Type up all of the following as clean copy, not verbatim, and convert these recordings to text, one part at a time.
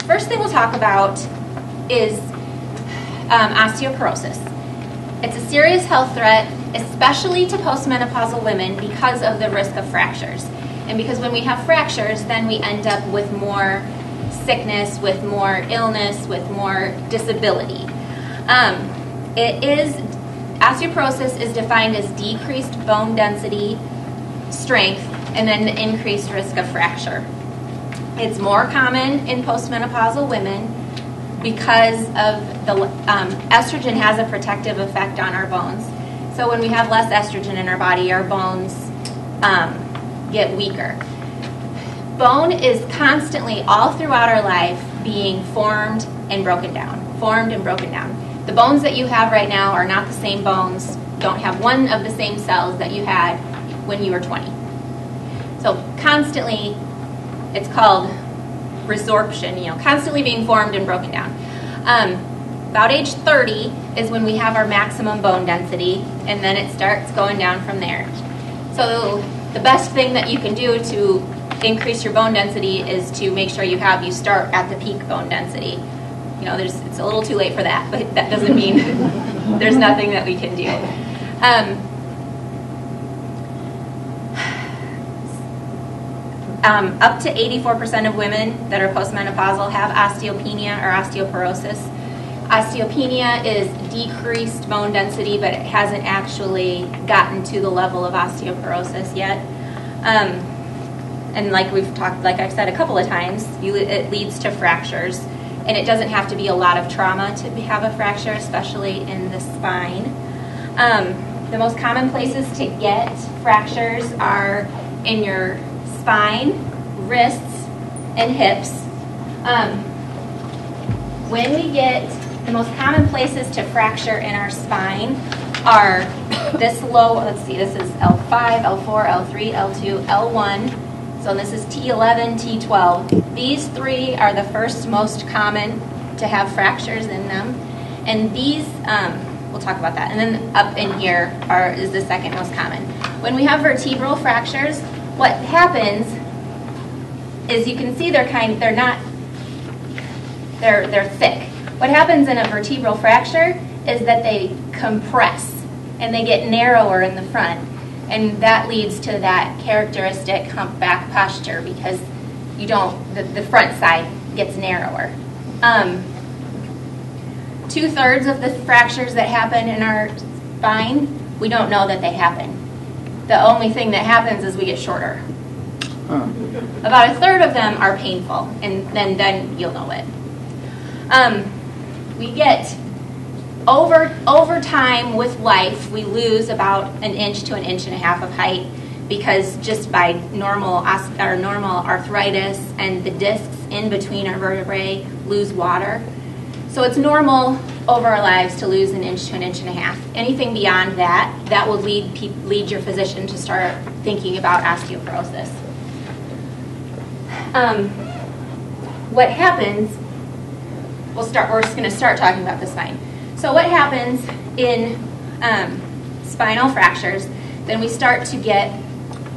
First thing we'll talk about is osteoporosis. It's a serious health threat, especially to postmenopausal women because of the risk of fractures. And because when we have fractures, then we end up with more sickness, with more illness, with more disability. Osteoporosis is defined as decreased bone density, strength, and then the increased risk of fracture. It's more common in postmenopausal women because of the estrogen has a protective effect on our bones. So when we have less estrogen in our body, our bones get weaker. Bone is constantly, all throughout our life, being formed and broken down, formed and broken down. The bones that you have right now are not the same bones, don't have one of the same cells that you had when you were 20. So constantly, it's called resorption, constantly being formed and broken down. About age 30 is when we have our maximum bone density, and then it starts going down from there. So the best thing that you can do to increase your bone density is to make sure you start at the peak bone density. It's a little too late for that, but that doesn't mean there's nothing that we can do. Up to 84% of women that are postmenopausal have osteopenia or osteoporosis. Osteopenia is decreased bone density, but it hasn't actually gotten to the level of osteoporosis yet. And like I've said a couple of times, it leads to fractures. And it doesn't have to be a lot of trauma to have a fracture, especially in the spine. The most common places to get fractures are in your spine, wrists, and hips. The most common places to fracture in our spine are this low, this is L5, L4, L3, L2, L1. So this is T11, T12. These three are the first most common to have fractures in them. And these, we'll talk about that. And then up in here is the second most common. When we have vertebral fractures, what happens is you can see they're thick. What happens in a vertebral fracture is that they compress and they get narrower in the front. And that leads to that characteristic humpback posture because the front side gets narrower. 2/3 of the fractures that happen in our spine, we don't know that they happen. The only thing that happens is we get shorter. About 1/3 of them are painful, and then you'll know it. We get over time with life, we lose about 1 inch to 1.5 inches of height because just by normal arthritis and the discs in between our vertebrae lose water. So it's normal over our lives to lose 1 inch to 1.5 inches. Anything beyond that will lead your physician to start thinking about osteoporosis. What happens? We're just going to start talking about the spine. So what happens in spinal fractures, then we start to get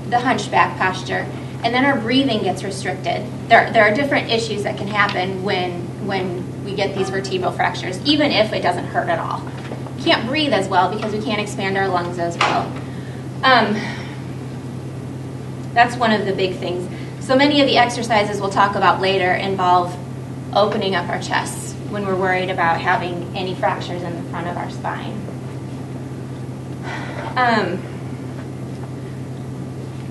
the hunchback posture, and then our breathing gets restricted. There are different issues that can happen when we get these vertebral fractures, even if it doesn't hurt at all. We can't breathe as well because we can't expand our lungs as well. That's one of the big things. So many of the exercises we'll talk about later involve opening up our chests when we're worried about having any fractures in the front of our spine.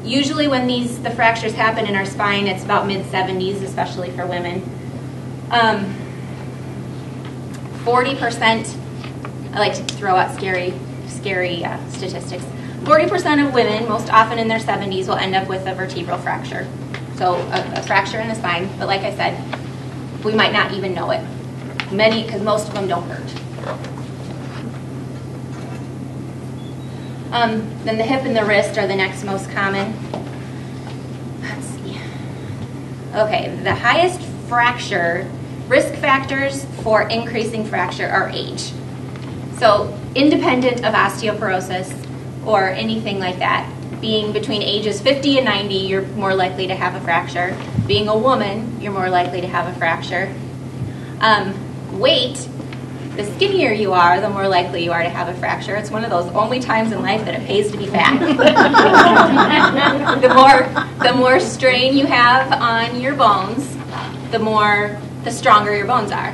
Usually when the fractures happen in our spine, it's about mid-70s, especially for women. 40%, I like to throw out scary statistics. 40% of women, most often in their 70s, will end up with a vertebral fracture. So a fracture in the spine, but like I said, we might not even know it. Because most of them don't hurt. Then the hip and the wrist are the next most common. Let's see. Okay, the highest risk factors for increasing fracture are age. So independent of osteoporosis or anything like that, being between ages 50 and 90, you're more likely to have a fracture. being a woman, you're more likely to have a fracture. Weight, the skinnier you are, the more likely you are to have a fracture. It's one of those only times in life that it pays to be fat. the more strain you have on your bones, the stronger your bones are.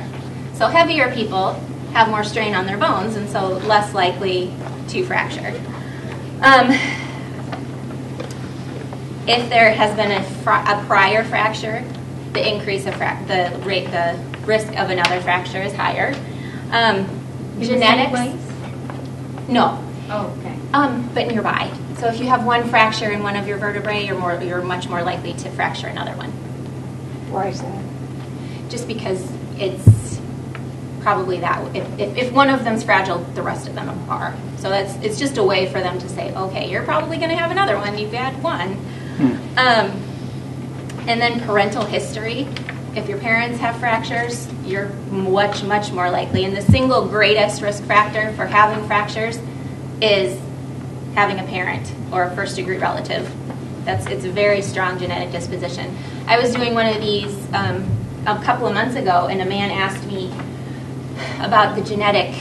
So heavier people have more strain on their bones, and so less likely to fracture. If there has been a prior fracture, the increase of the risk of another fracture is higher. Genetics? No. Oh, okay. But nearby. So if you have one fracture in one of your vertebrae, you're much more likely to fracture another one. Why is that? Just because it's probably that. If one of them's fragile, the rest of them are. So it's just a way for them to say, okay, you're probably going to have another one. You've had one. And then parental history. If your parents have fractures, you're much, much more likely. And the single greatest risk factor for having fractures is having a parent or a first-degree relative. It's a very strong genetic disposition. I was doing one of these a couple of months ago, and a man asked me about the genetic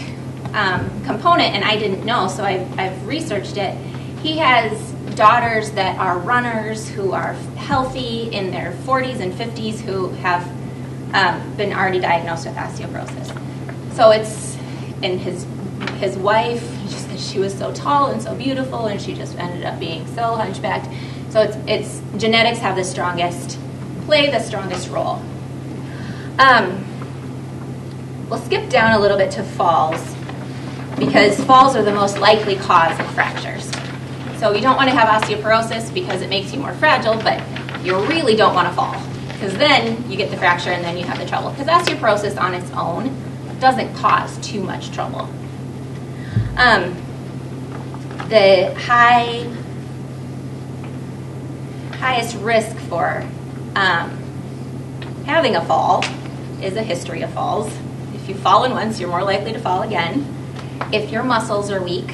component, and I didn't know, so I've researched it. He has daughters that are runners who are healthy in their 40s and 50s who have been already diagnosed with osteoporosis. So and his wife, she was so tall and so beautiful, and she just ended up being so hunchbacked. So it's genetics have play the strongest role. We'll skip down a little bit to falls, because falls are the most likely cause of fractures. So you don't want to have osteoporosis because it makes you more fragile, but you really don't want to fall, because then you get the fracture and then you have the trouble. Because osteoporosis on its own doesn't cause too much trouble. The highest risk for having a fall is a history of falls. If you've fallen once, you're more likely to fall again. If your muscles are weak,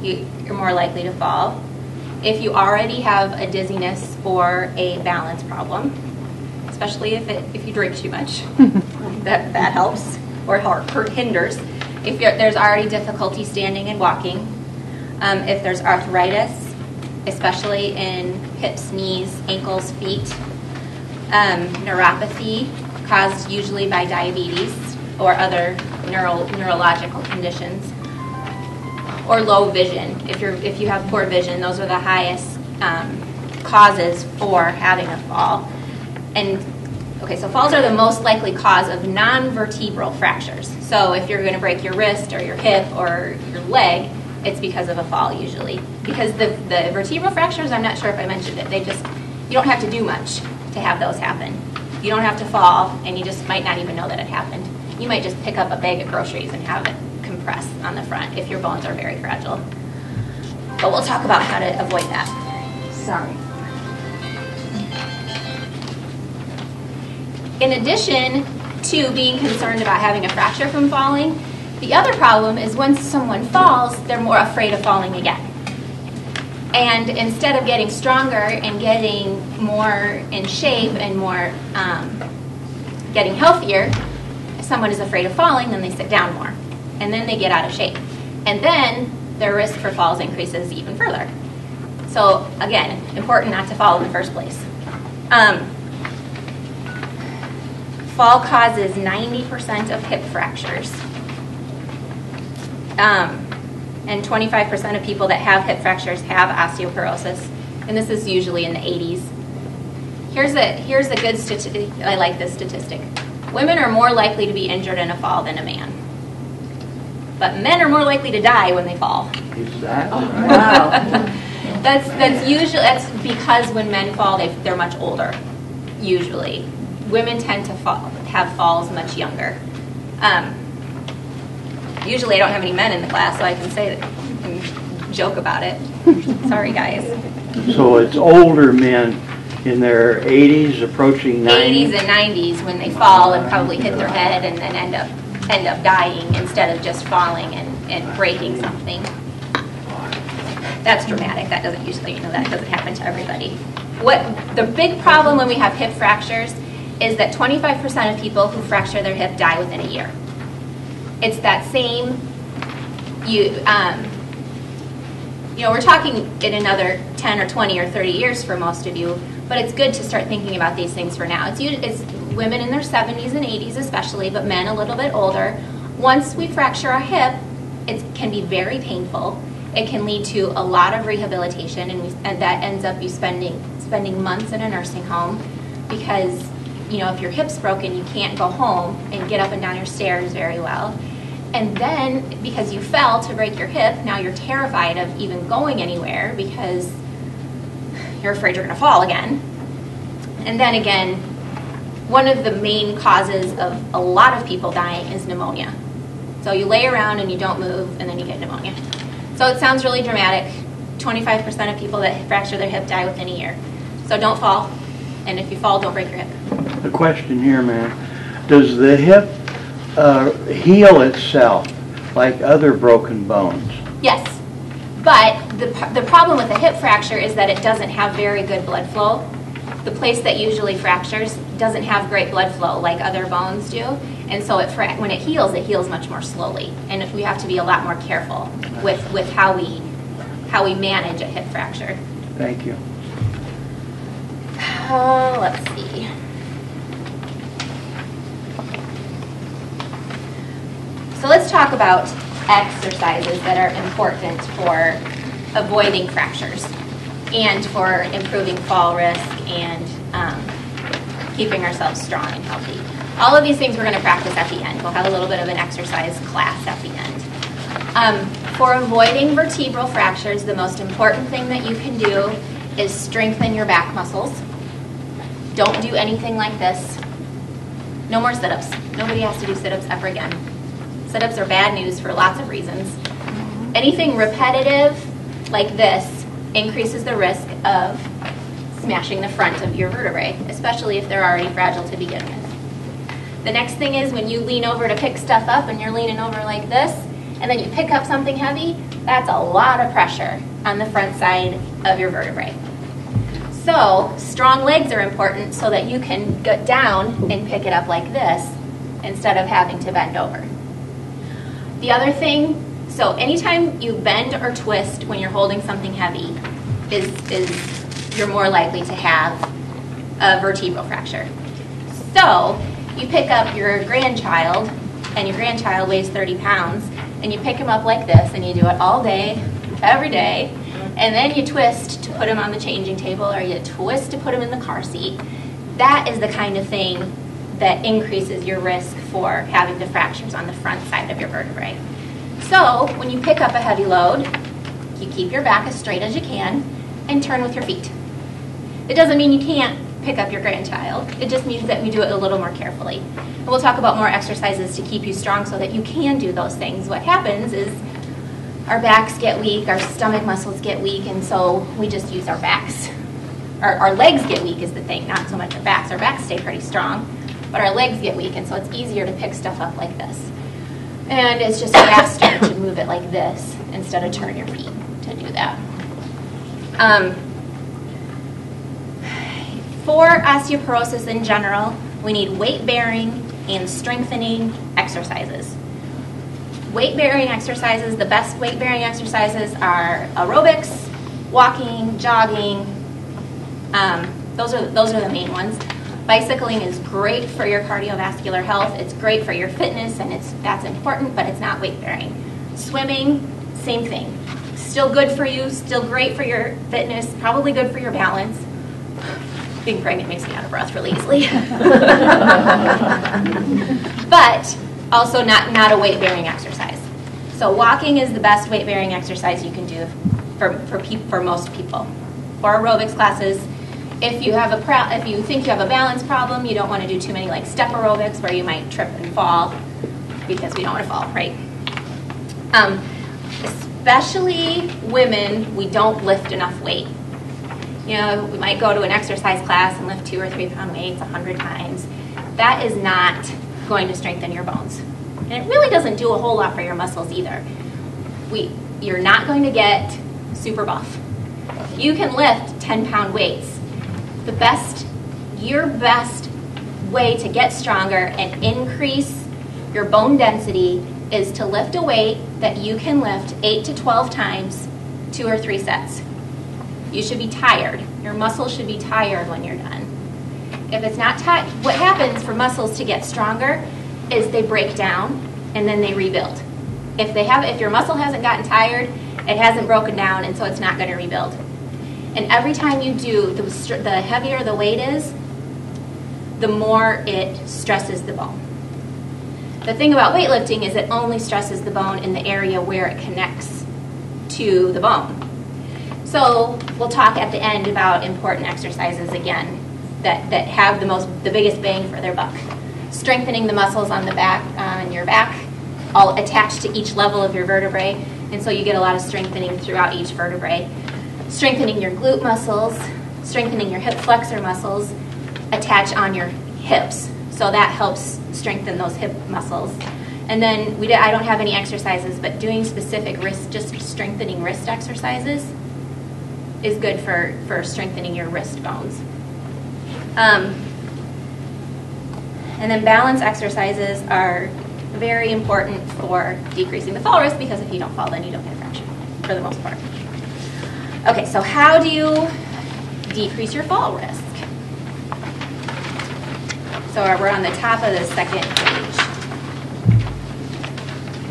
you're more likely to fall. If you already have a dizziness or a balance problem, especially if you drink too much, that helps or hinders. If there's already difficulty standing and walking, if there's arthritis, especially in hips, knees, ankles, feet, neuropathy caused usually by diabetes or other neurological conditions, or low vision. If you have poor vision, those are the highest causes for having a fall. And okay, so falls are the most likely cause of non-vertebral fractures. So if you're going to break your wrist or your hip or your leg, it's because of a fall usually. Because the vertebral fractures, I'm not sure if I mentioned it, you don't have to do much to have those happen. You don't have to fall, and you just might not even know that it happened. You might just pick up a bag of groceries and have it compress on the front if your bones are very fragile. But we'll talk about how to avoid that. Sorry. In addition to being concerned about having a fracture from falling, the other problem is once someone falls, they're more afraid of falling again. And instead of getting stronger and getting more in shape and more getting healthier, if someone is afraid of falling, then they sit down more. And then they get out of shape. And then their risk for falls increases even further. So again, important not to fall in the first place. Fall causes 90% of hip fractures. And 25% of people that have hip fractures have osteoporosis. And this is usually in the 80s. Here's a good statistic. I like this statistic. Women are more likely to be injured in a fall than a man. But men are more likely to die when they fall. Exactly. Wow. That's because when men fall, they're much older, usually. Women tend to have falls much younger. Usually I don't have any men in the class, so I can say that, and joke about it. Sorry, guys. So it's older men in their 80s, approaching 90s? 80s and 90s when they fall and probably hit their head and then end up dying instead of just falling and breaking something. That's dramatic. That doesn't usually, that doesn't happen to everybody. The big problem when we have hip fractures is that 25% of people who fracture their hip die within a year. It's that same, we're talking in another 10 or 20 or 30 years for most of you, but it's good to start thinking about these things for now. It's women in their 70s and 80s especially, but men a little bit older. Once we fracture our hip, it can be very painful. It can lead to a lot of rehabilitation, and that ends up you spending months in a nursing home because, if your hip's broken, you can't go home and get up and down your stairs very well. And then, because you fell to break your hip, now you're terrified of even going anywhere because you're afraid you're going to fall again. And then again, one of the main causes of a lot of people dying is pneumonia. So you lay around and you don't move, and then you get pneumonia. So it sounds really dramatic. 25% of people that fracture their hip die within a year. So don't fall, and if you fall, don't break your hip. The question here, ma'am, does the hip heal itself like other broken bones? Yes, but the problem with a hip fracture is that it doesn't have very good blood flow. The place that usually fractures doesn't have great blood flow like other bones do, and so when it heals much more slowly, and we have to be a lot more careful with how we manage a hip fracture. Thank you. Let's see. So let's talk about exercises that are important for avoiding fractures and for improving fall risk and keeping ourselves strong and healthy. All of these things we're going to practice at the end. We'll have a little bit of an exercise class at the end. For avoiding vertebral fractures, the most important thing that you can do is strengthen your back muscles. Don't do anything like this. No more sit-ups. Nobody has to do sit-ups ever again. Sit-ups are bad news for lots of reasons. Anything repetitive like this increases the risk of smashing the front of your vertebrae, especially if they're already fragile to begin with. The next thing is when you lean over to pick stuff up and you're leaning over like this, and then you pick up something heavy, that's a lot of pressure on the front side of your vertebrae. So strong legs are important so that you can get down and pick it up like this instead of having to bend over. The other thing, so anytime you bend or twist when you're holding something heavy is you're more likely to have a vertebral fracture. So you pick up your grandchild, and your grandchild weighs 30 pounds, and you pick him up like this, and you do it all day, every day, and then you twist to put him on the changing table, or you twist to put him in the car seat. That is the kind of thing that increases your risk for having the fractures on the front side of your vertebrae. So when you pick up a heavy load, you keep your back as straight as you can and turn with your feet. It doesn't mean you can't pick up your grandchild. It just means that we do it a little more carefully. And we'll talk about more exercises to keep you strong so that you can do those things. What happens is our backs get weak, our stomach muscles get weak, and so we just use our backs. Our legs get weak is the thing, not so much our backs. Our backs stay pretty strong, but our legs get weak, and so it's easier to pick stuff up like this. And it's just faster to move it like this instead of turn your feet to do that. For osteoporosis in general, we need weight-bearing and strengthening exercises. Weight-bearing exercises, the best weight-bearing exercises are aerobics, walking, jogging. Those are the main ones. Bicycling is great for your cardiovascular health. It's great for your fitness, and that's important, but it's not weight-bearing. Swimming, same thing. Still good for you, still great for your fitness, probably good for your balance. Being pregnant makes me out of breath really easily. But also not a weight-bearing exercise. So walking is the best weight-bearing exercise you can do for most people. For aerobics classes, if you think you have a balance problem, you don't want to do too many like step aerobics where you might trip and fall, because we don't want to fall, right? Especially women, we don't lift enough weight. You know, we might go to an exercise class and lift 2 or 3 pound weights 100 times. That is not going to strengthen your bones. And it really doesn't do a whole lot for your muscles either. You're not going to get super buff. You can lift 10 pound weights your best way to get stronger and increase your bone density is to lift a weight that you can lift 8 to 12 times, 2 or 3 sets. You should be tired. Your muscles should be tired when you're done. If it's not tight, what happens for muscles to get stronger is they break down and then they rebuild. If your muscle hasn't gotten tired, it hasn't broken down, and so it's not going to rebuild. And every time you do, the heavier the weight is, the more it stresses the bone. The thing about weightlifting is it only stresses the bone in the area where it connects to the bone. So we'll talk at the end about important exercises again that have the biggest bang for their buck. Strengthening the muscles on the back, on your back, all attached to each level of your vertebrae, and so you get a lot of strengthening throughout each vertebrae. Strengthening your glute muscles, strengthening your hip flexor muscles, attach on your hips. So that helps strengthen those hip muscles. And then I don't have any exercises, but doing specific wrist, just strengthening wrist exercises is good for strengthening your wrist bones. And then balance exercises are very important for decreasing the fall risk, because if you don't fall, then you don't get a fracture, for the most part. Okay, so how do you decrease your fall risk? So we're on the top of the second page.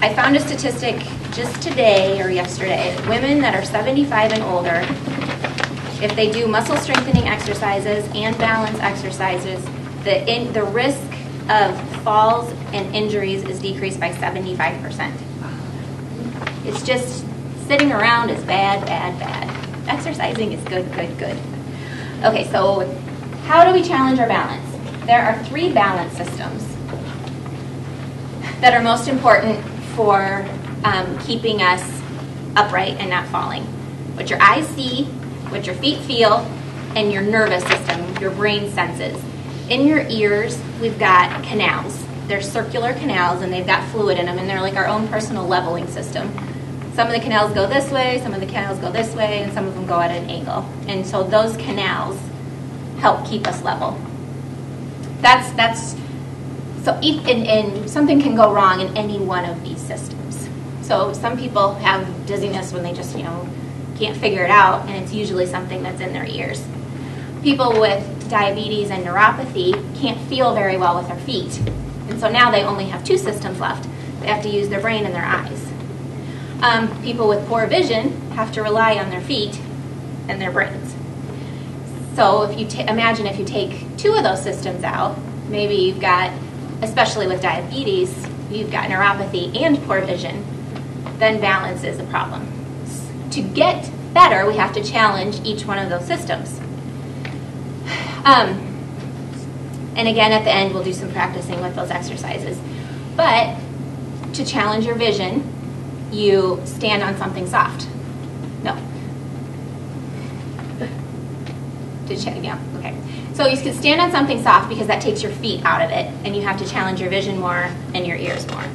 I found a statistic just today or yesterday. Women that are 75 and older, if they do muscle strengthening exercises and balance exercises, the risk of falls and injuries is decreased by 75%. It's just sitting around is bad, bad, bad. Exercising is good, good, good. Okay, so how do we challenge our balance? There are 3 balance systems that are most important for keeping us upright and not falling. What your eyes see, what your feet feel, and your nervous system, your brain senses. In your ears, we've got canals. They're circular canals, and they've got fluid in them, and they're like our own personal leveling system. Some of the canals go this way, some of the canals go this way, and some of them go at an angle. And so those canals help keep us level. And something can go wrong in any one of these systems. So some people have dizziness when they just, can't figure it out, and it's usually something that's in their ears. People with diabetes and neuropathy can't feel very well with their feet. And so now they only have 2 systems left. They have to use their brain and their eyes. People with poor vision have to rely on their feet and their brains. So if you imagine if you take 2 of those systems out, maybe you've got, especially with diabetes, you've got neuropathy and poor vision, then balance is a problem. To get better, we have to challenge each one of those systems. And again, at the end, we'll do some practicing with those exercises. But to challenge your vision, you stand on something soft. No. Yeah, okay. So you can stand on something soft because that takes your feet out of it, and you have to challenge your vision more and your ears more.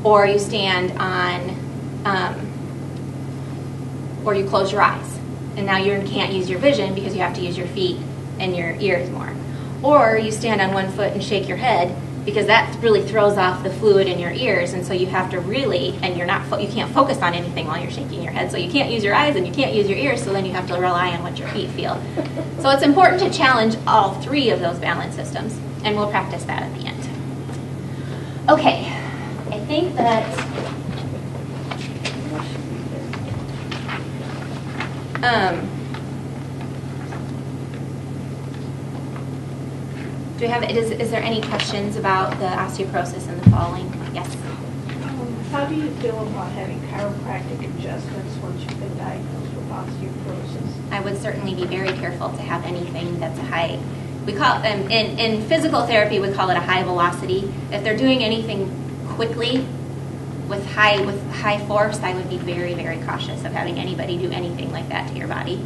Or you stand on, or you close your eyes, and now you can't use your vision because you have to use your feet and your ears more. Or you stand on one foot and shake your head because that really throws off the fluid in your ears, and so you have to really, and you can't focus on anything while you're shaking your head, so you can't use your eyes and you can't use your ears, so then you have to rely on what your feet feel. So it's important to challenge all 3 of those balance systems, and we'll practice that at the end. Okay, I think that is there any questions about the osteoporosis and the falling? Yes. How do you feel about having chiropractic adjustments once you've been diagnosed with osteoporosis? I would certainly be very careful to have anything that's a high. We call in physical therapy we call it a high velocity. If they're doing anything quickly with high force, I would be very, very cautious of having anybody do anything like that to your body.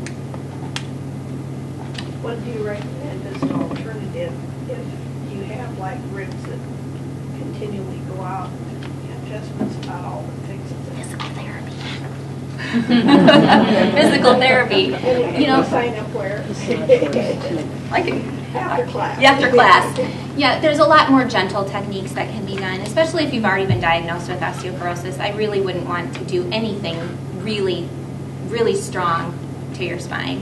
What do you recommend as an alternative if you have like ribs that continually go out? Adjustments about all the fixes. Physical therapy. Physical therapy. And You know, sign up where? like After class. after class. Yeah, there's a lot more gentle techniques that can be done, especially if you've already been diagnosed with osteoporosis. I really wouldn't want to do anything really, really strong to your spine.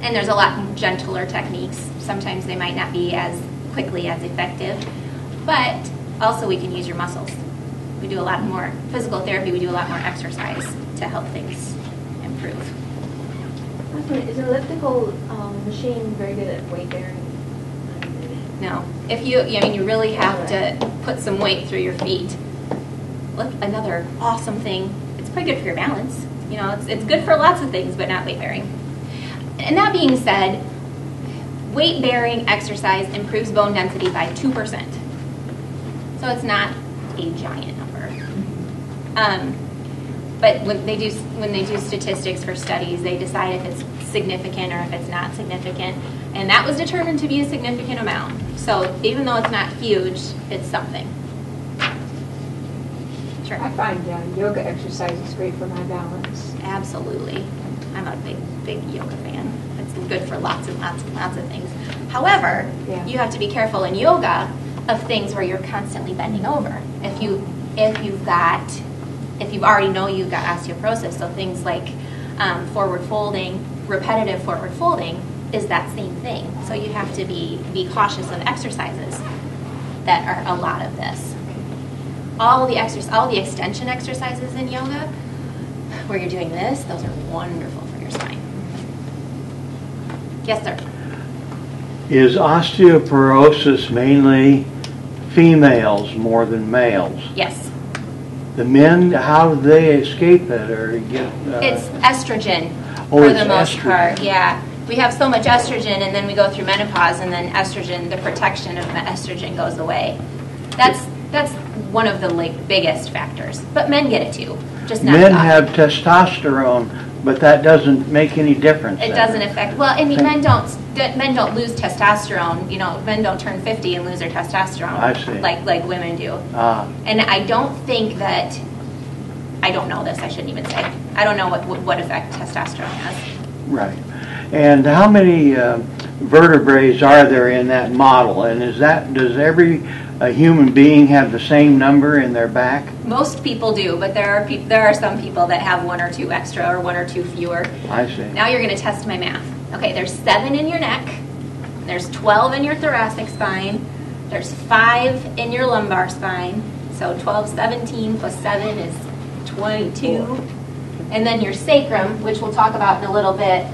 And there's a lot gentler techniques. Sometimes they might not be as quickly as effective, but also we can use your muscles. We do a lot more physical therapy, we do a lot more exercise to help things improve. Is an elliptical machine very good at weight bearing? No. If you, I mean, you really have to put some weight through your feet. Look, another awesome thing. It's pretty good for your balance. You know, it's good for lots of things, but not weight bearing. And that being said, weight bearing exercise improves bone density by 2%. So it's not a giant number. But when they do statistics for studies, they decide if it's significant or if it's not significant, and that was determined to be a significant amount. So even though it's not huge, it's something. Sure. I find yoga exercise is great for my balance. Absolutely. I'm a big yoga fan. It's good for lots and lots and lots of things. However, you have to be careful in yoga of things where you're constantly bending over. If you already know you've got osteoporosis, so things like forward folding, repetitive forward folding is that same thing. So you have to be cautious of exercises that are a lot of this. All the extension exercises in yoga, where you're doing this, those are wonderful for your spine. Yes, sir. Is osteoporosis mainly females more than males? Yes. The men, how do they escape it or get? It's estrogen Oh, for it's the most estrogen. part. Yeah. We have so much estrogen, and then we go through menopause, and then estrogen, the protection of estrogen goes away. That's one of the biggest factors. But men get it too, just not Men as often. have testosterone, but that doesn't make any difference. It then. doesn't affect. Well, I mean, men don't lose testosterone. You know, men don't turn 50 and lose their testosterone. I see. Like women do. And I don't think that. I don't know this. I shouldn't even say. I don't know what effect testosterone has. Right. And how many vertebrae are there in that model? And does every human being have the same number in their back? Most people do, but there are some people that have one or two extra or one or two fewer. I see. Now you're going to test my math. Okay, there's 7 in your neck. There's 12 in your thoracic spine. There's 5 in your lumbar spine. So 12, 17 plus 7 is 22. And then your sacrum, which we'll talk about in a little bit,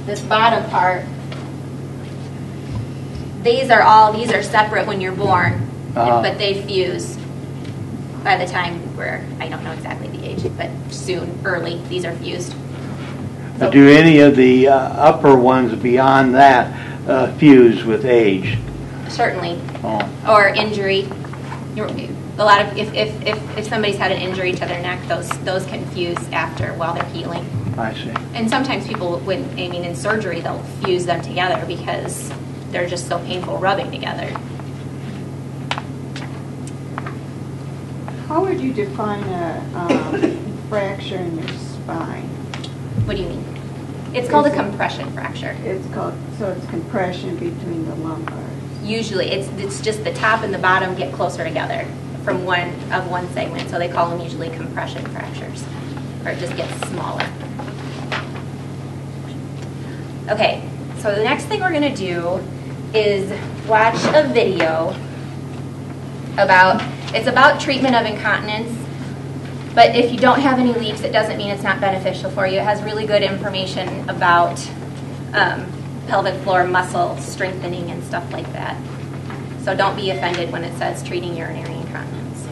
this bottom part, these are separate when you're born, but they fuse by the time I don't know exactly the age, but soon, early, these are fused. So, Do any of the upper ones beyond that fuse with age? certainly. Oh. Or injury. A lot of if somebody's had an injury to their neck, those can fuse after while they're healing. I see. And sometimes people, in surgery, they'll fuse them together because they're just so painful rubbing together. How would you define a fracture in your spine? What do you mean? It's called a compression fracture. It's compression between the lumbars. Usually, it's just the top and the bottom get closer together from one segment, so they call them usually compression fractures, or it just gets smaller. Okay, so the next thing we're going to do is watch a video about treatment of incontinence. But if you don't have any leaks, it doesn't mean it's not beneficial for you. It has really good information about pelvic floor muscle strengthening and stuff like that. So don't be offended when it says treating urinary incontinence.